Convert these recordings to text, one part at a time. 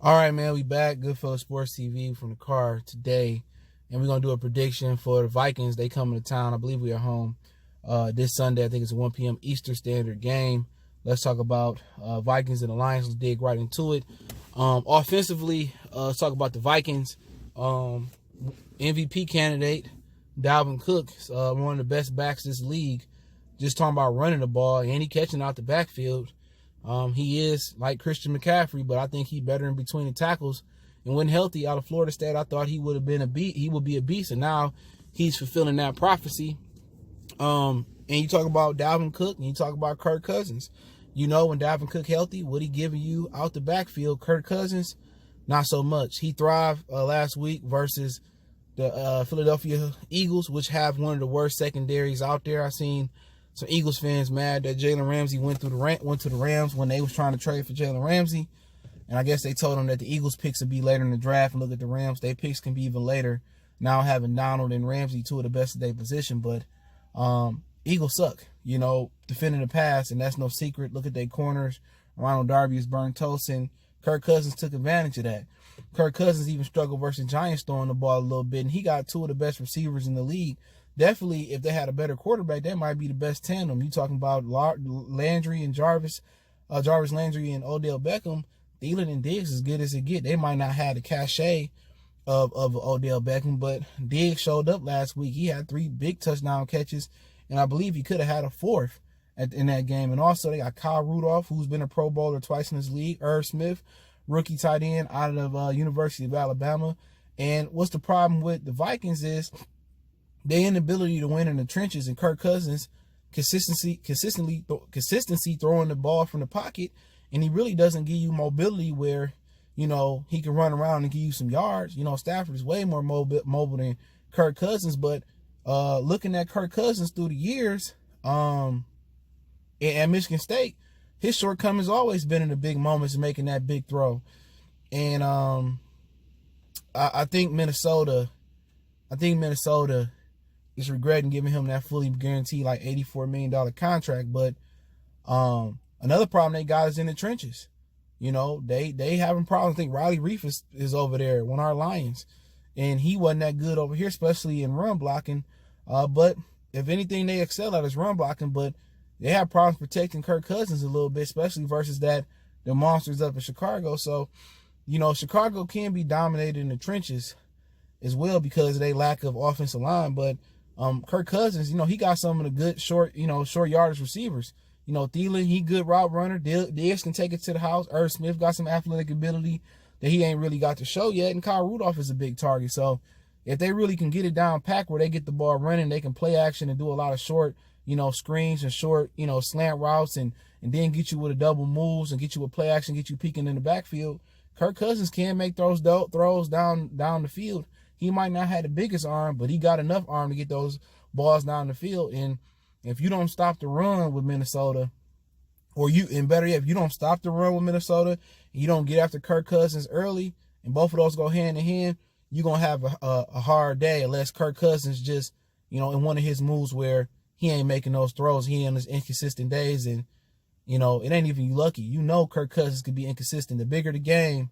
All right, man, we back. Goodfellas Sports TV from the car today, and we're gonna do a prediction for the Vikings. They coming to town. I believe we are home this Sunday. I think it's a 1 p.m. Eastern Standard game. Let's talk about Vikings and the Lions. Let's dig right into it. Offensively, let's talk about the Vikings. MVP candidate Dalvin Cook, one of the best backs this league. Just talking about running the ball and he catching out the backfield. He is like Christian McCaffrey, but I think he's better in between the tackles. And when healthy out of Florida State, I thought he would have been he would be a beast, and now he's fulfilling that prophecy. And you talk about Dalvin Cook, and you talk about Kirk Cousins. You know, when Dalvin Cook healthy, what he giving you out the backfield? Kirk Cousins, not so much. He thrived last week versus the Philadelphia Eagles, which have one of the worst secondaries out there. I seen some Eagles fans mad that Jalen Ramsey went to the Rams when they was trying to trade for Jalen Ramsey. And I guess they told him that the Eagles picks would be later in the draft, and look at the Rams. Their picks can be even later. Now having Donald and Ramsey, two of the best of their position. But Eagles suck, you know, defending the pass, and that's no secret. Look at their corners. Ronald Darby is burnt toast, and Kirk Cousins took advantage of that. Kirk Cousins even struggled versus Giants throwing the ball a little bit, and he got two of the best receivers in the league. Definitely, if they had a better quarterback, that might be the best tandem. You talking about Landry and Jarvis Landry and Odell Beckham. Thielen and Diggs as good as it get. They might not have the cachet of Odell Beckham, but Diggs showed up last week. He had 3 big touchdown catches, and I believe he could have had a 4th in that game. And also, they got Kyle Rudolph, who's been a Pro Bowler twice in his league. Irv Smith, rookie tight end out of University of Alabama. And what's the problem with the Vikings is their inability to win in the trenches, and Kirk Cousins consistency throwing the ball from the pocket, and he really doesn't give you mobility where, you know, he can run around and give you some yards. You know, Stafford is way more mobile than Kirk Cousins, but looking at Kirk Cousins through the years at Michigan State, his shortcomings always been in the big moments and making that big throw. And I think Minnesota is regretting giving him that fully guaranteed like $84 million contract. But another problem they got is in the trenches. You know, they having problems. I think Riley Reef is over there, one of our Lions, and he wasn't that good over here, especially in run blocking. But if anything, they excel at is run blocking. But they have problems protecting Kirk Cousins a little bit, especially versus the monsters up in Chicago. So, you know, Chicago can be dominated in the trenches as well because of their lack of offensive line. But Kirk Cousins, you know, he got some of the good short yardage receivers. You know, Thielen, he good route runner. Diggs can take it to the house. Irv Smith got some athletic ability that he ain't really got to show yet. And Kyle Rudolph is a big target. So if they really can get it down pack where they get the ball running, they can play action and do a lot of short, you know, screens and short, you know, slant routes and then get you with a double moves and get you with play action, get you peeking in the backfield. Kirk Cousins can make throws down the field. He might not have the biggest arm, but he got enough arm to get those balls down the field. And if you don't stop the run with Minnesota, and better yet, if you don't stop the run with Minnesota, and you don't get after Kirk Cousins early, and both of those go hand in hand, you're going to have a hard day unless Kirk Cousins just, you know, in one of his moves where he ain't making those throws, he in his inconsistent days, and, you know, it ain't even you lucky. You know Kirk Cousins could be inconsistent. The bigger the game,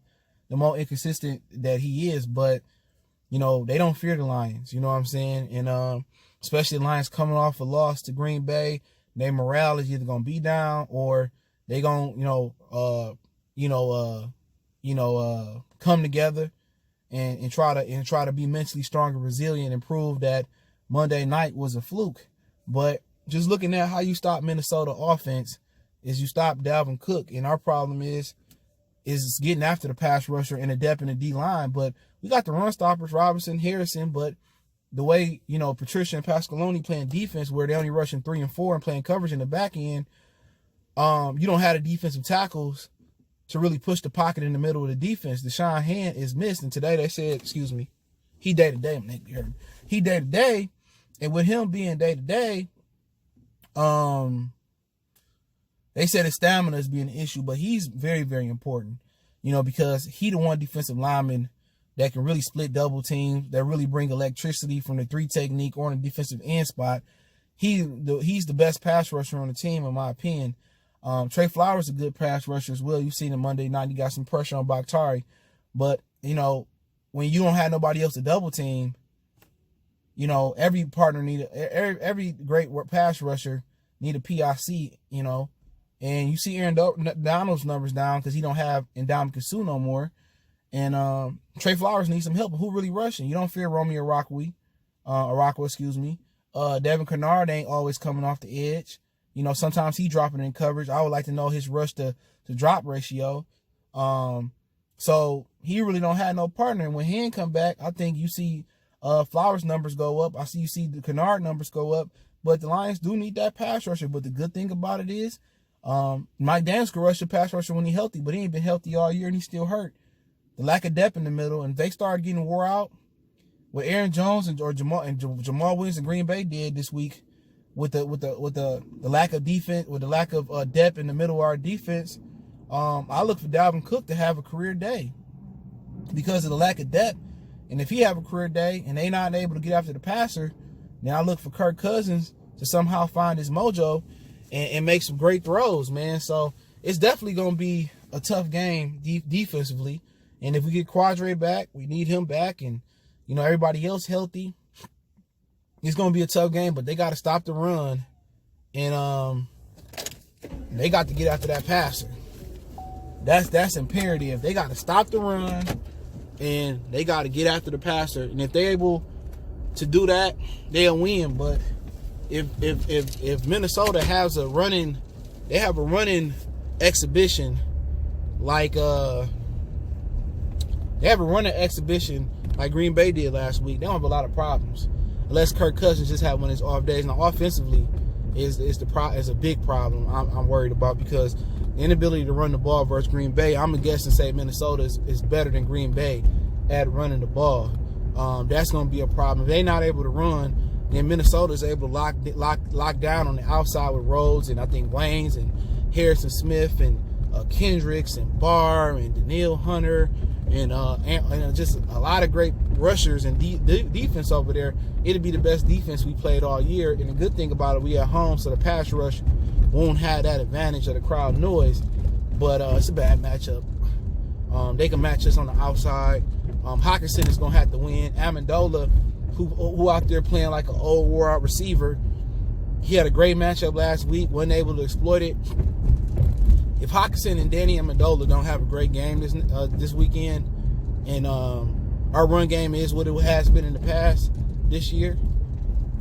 the more inconsistent that he is, but you know, they don't fear the Lions, you know what I'm saying? And especially the Lions coming off a loss to Green Bay, their morale is either going to be down or they going to, come together and try to be mentally strong and resilient and prove that Monday night was a fluke. But just looking at how you stop Minnesota offense is you stop Dalvin Cook. And our problem is getting after the pass rusher and the depth in the D-line. But we got the run stoppers, Robinson, Harrison, but the way, you know, Patricia and Pasqualoni playing defense where they only rushing 3 and 4 and playing coverage in the back end, you don't have the defensive tackles to really push the pocket in the middle of the defense. Deshaun Hand is missed, and today they said, he day-to-day. He day-to-day, and with him being day-to-day, they said his stamina is being an issue, but he's very, very important, you know, because he the one defensive lineman that can really split double teams, that really bring electricity from the 3 technique or in the defensive end spot. He's the best pass rusher on the team, in my opinion. Trey Flowers is a good pass rusher as well. You've seen him Monday night. He got some pressure on Bakhtari. But, you know, when you don't have nobody else to double team, you know, every great pass rusher need a PIC, you know. And you see Aaron Donald's numbers down because he don't have Ndamukong Suh no more. And Trey Flowers needs some help. Who really rushing? You don't fear Romeo Orakwa, excuse me. Devin Kennard ain't always coming off the edge. You know, sometimes he dropping in coverage. I would like to know his rush to drop ratio. So he really don't have no partner. And when he ain't come back, I think you see Flowers numbers go up. You see the Kennard numbers go up. But the Lions do need that pass rusher. But the good thing about it is, Mike Daniels can rush a pass rusher when he's healthy, but he ain't been healthy all year and he's still hurt. The lack of depth in the middle, and if they start getting wore out, what Aaron Jones or Jamal Williams in Green Bay did this week, with the lack of defense, with the lack of depth in the middle of our defense, I look for Dalvin Cook to have a career day because of the lack of depth. And if he have a career day and they not able to get after the passer, then I look for Kirk Cousins to somehow find his mojo and make some great throws, man. So it's definitely going to be a tough game defensively. And if we get Quadre back, we need him back, and, you know, everybody else healthy, it's going to be a tough game. But they got to stop the run, and they got to get after that passer. That's imperative. They got to stop the run, and they got to get after the passer. And if they're able to do that, they'll win. But if Minnesota has a running exhibition like Green Bay did last week, they don't have a lot of problems. Unless Kirk Cousins just had one of his off days. Now, offensively is a big problem I'm worried about, because the inability to run the ball versus Green Bay, I'm going to guess and say Minnesota is better than Green Bay at running the ball. That's going to be a problem. If they're not able to run, then Minnesota is able to lock down on the outside with Rhodes and I think Waynes and Harrison Smith and Kendricks and Barr and Danielle Hunter and just a lot of great rushers and defense over there. It'll be the best defense we played all year. And the good thing about it, we at home, so the pass rush won't have that advantage of the crowd noise. But it's a bad matchup. They can match us on the outside. Hockenson is going to have to win. Amendola, who out there playing like an old wore-out receiver, he had a great matchup last week, wasn't able to exploit it. If Hockenson and Danny Amendola don't have a great game this weekend, and our run game is what it has been in the past this year,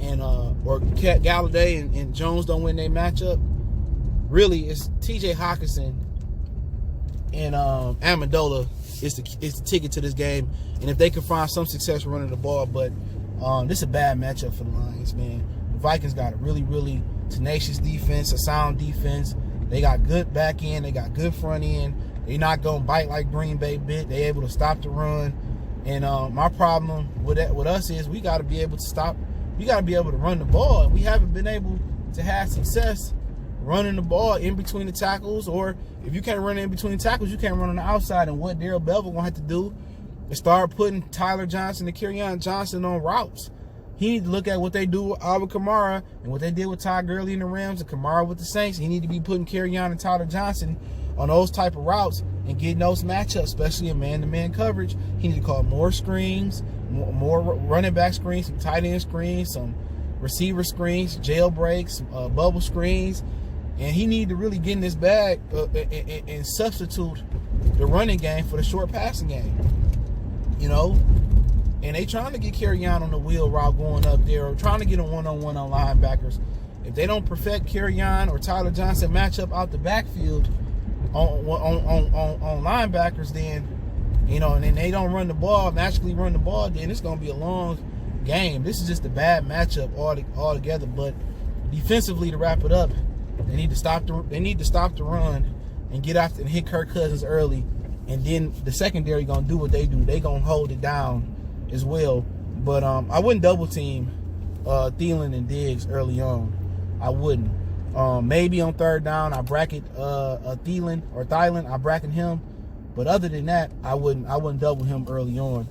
and or Galladay and Jones don't win their matchup, really it's T.J. Hockenson and Amendola is the ticket to this game. And if they can find some success running the ball, but this is a bad matchup for the Lions, man. The Vikings got a really, really tenacious defense, a sound defense. They got good back end. They got good front end. They're not going to bite like Green Bay bit. They're able to stop the run. And my problem with us is we got to be able to stop. We got to be able to run the ball. We haven't been able to have success running the ball in between the tackles. Or if you can't run in between the tackles, you can't run on the outside. And what Darrell Bevell going to have to do is start putting Tyler Johnson and Kerryon Johnson on routes. He need to look at what they do with Alvin Kamara and what they did with Todd Gurley and the Rams and Kamara with the Saints. He need to be putting Kerryon and Tyler Johnson on those type of routes and getting those matchups, especially in man-to-man coverage. He need to call more screens, more running back screens, some tight end screens, some receiver screens, jailbreaks, bubble screens. And he need to really get in this bag and substitute the running game for the short passing game. You know? And they trying to get Kerryon on the wheel route going up there, or trying to get a one-on-one on linebackers. If they don't perfect Kerryon or Tyler Johnson matchup out the backfield on linebackers, then, you know, and then they don't magically run the ball, then it's going to be a long game. This is just a bad matchup altogether. But defensively, to wrap it up, they need to stop the run and get after and hit Kirk Cousins early. And then the secondary going to do what they do. They going to hold it down as well. But I wouldn't double team Thielen and Diggs early on. I wouldn't. Maybe on third down I bracket Thielen. I bracket him. But other than that, I wouldn't double him early on.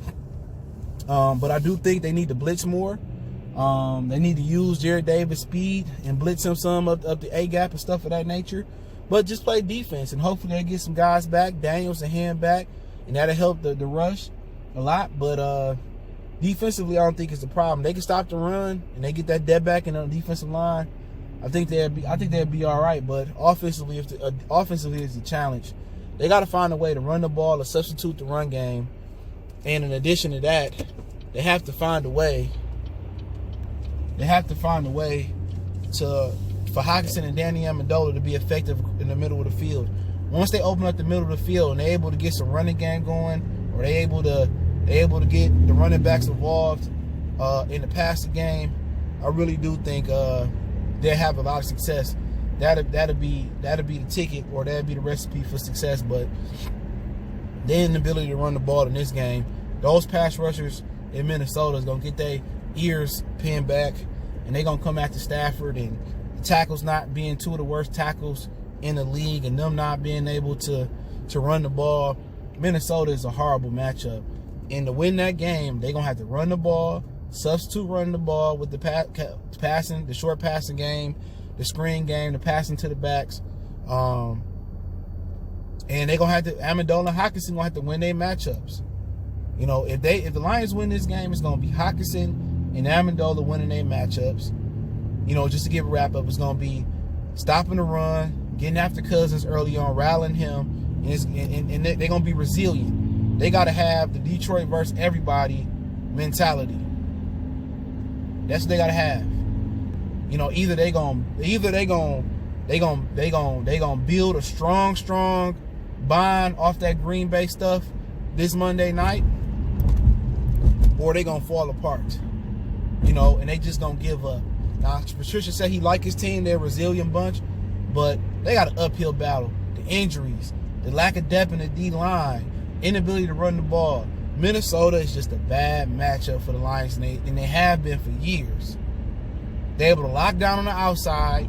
But I do think they need to blitz more. They need to use Jared Davis' speed and blitz him some up the A gap and stuff of that nature. But just play defense, and hopefully they get some guys back, Daniels and Hand back, and that'll help the rush a lot. But defensively, I don't think it's a problem. They can stop the run and they get that dead back in on the defensive line. I think they'll be all right. But offensively, offensively is the challenge. They got to find a way to run the ball or substitute the run game. And in addition to that, they have to find a way. They have to find a way for Hockenson and Danny Amendola to be effective in the middle of the field. Once they open up the middle of the field and they're able to get some running game going, or they're able to get the running backs involved in the passing game, I really do think they'll have a lot of success. That'll be the ticket, or that'll be the recipe for success. But then the ability to run the ball in this game, those pass rushers in Minnesota is gonna get their ears pinned back, and they're gonna come after Stafford, and the tackles not being two of the worst tackles in the league, and them not being able to run the ball. Minnesota is a horrible matchup, and to win that game, they're gonna have to run the ball, substitute running the ball with the short passing game, the screen game, the passing to the backs, and they're gonna have to Amendola and Hockenson gonna have to win their matchups. You know, if the Lions win this game, it's gonna be Hockenson and Amendola winning their matchups. You know, just to give a wrap up, it's gonna be stopping the run, getting after Cousins early on, rallying him, and they're gonna be resilient. They gotta have the Detroit versus everybody mentality. That's what they gotta have. You know, either they gonna build a strong bond off that Green Bay stuff this Monday night, or they gonna fall apart. You know, and they just gonna give up. Now, Patricia said he like his team; they're a resilient bunch, but they got an uphill battle. The injuries, the lack of depth in the D line, inability to run the ball. Minnesota is just a bad matchup for the Lions, and they have been for years. They're able to lock down on the outside,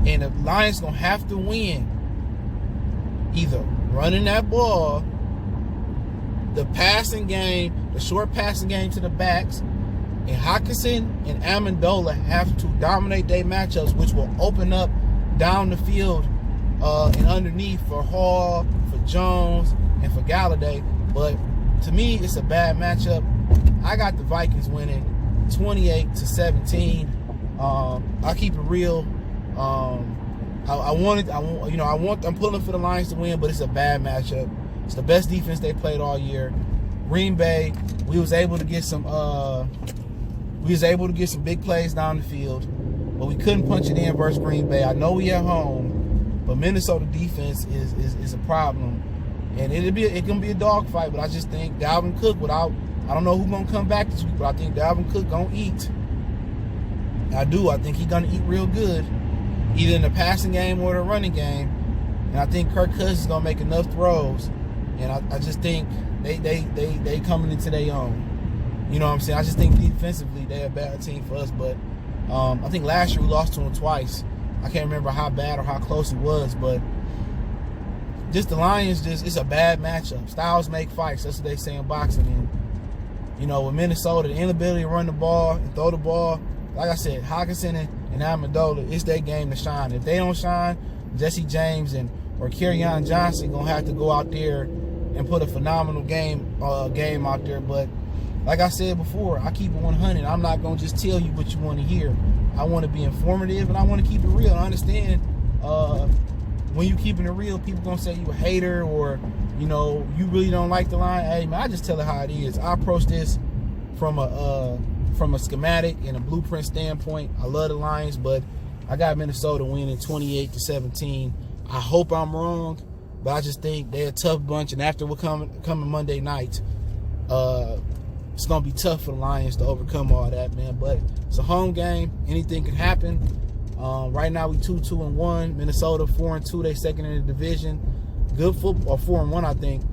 and the Lions gonna have to win either running that ball, the passing game, the short passing game to the backs, and Hockenson and Amendola have to dominate their matchups, which will open up down the field and underneath for Hall, for Jones, and for Galladay. But to me, it's a bad matchup. I got the Vikings winning 28-17. I'll keep it real. I'm pulling for the Lions to win, but it's a bad matchup. It's the best defense they played all year. Green Bay, we was able to get some big plays down the field, but we couldn't punch it in versus Green Bay. I know we at home, but Minnesota defense is a problem, and it can be a dogfight. But I just think Dalvin Cook, I don't know who's gonna come back this week, but I think Dalvin Cook gonna eat. I think he's gonna eat real good, either in the passing game or the running game. And I think Kirk Cousins is gonna make enough throws, and I just think they coming into their own. You know what I'm saying? I just think defensively they're a bad team for us. But I think last year we lost to them twice. I can't remember how bad or how close it was, but just the Lions, it's a bad matchup. Styles make fights. That's what they say in boxing. And you know, with Minnesota, the inability to run the ball and throw the ball, like I said, Hockenson and Amendola, it's their game to shine. If they don't shine, Jesse James or Kerryon Johnson gonna have to go out there and put a phenomenal game out there. But like I said before, I keep it 100. I'm not gonna just tell you what you want to hear. I want to be informative, and I want to keep it real. I understand when you keeping it real, people gonna say you a hater, or you know, you really don't like the line. Hey man, I just tell it how it is. I approach this from a schematic and a blueprint standpoint. I love the Lions, but I got Minnesota winning 28-17. I hope I'm wrong, but I just think they're a tough bunch. And after we're coming Monday night, it's gonna be tough for the Lions to overcome all that, man. But it's a home game. Anything can happen. Right now we 2-1. Minnesota 4-2. They second in the division. Good football, 4-1, I think.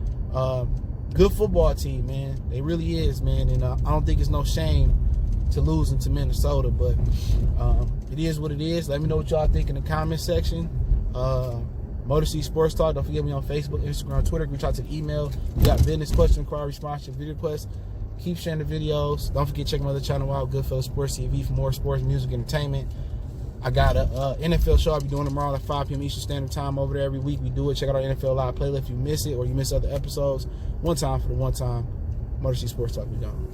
Good football team, man. They really is, man. And I don't think it's no shame to losing to Minnesota, but it is what it is. Let me know what y'all think in the comment section. Motor City Sports Talk. Don't forget me on Facebook, Instagram, Twitter. Reach out to the email. You got business, question, inquiry, response, video requests. Keep sharing the videos. Don't forget to check my other channel out, Goodfellas Sports TV, for more sports, music, entertainment. I got a NFL show I'll be doing tomorrow at 5 p.m. Eastern Standard Time over there every week. We do it. Check out our NFL Live playlist if you miss it or you miss other episodes. One time for the one time. Motor City Sports Talk, we gone.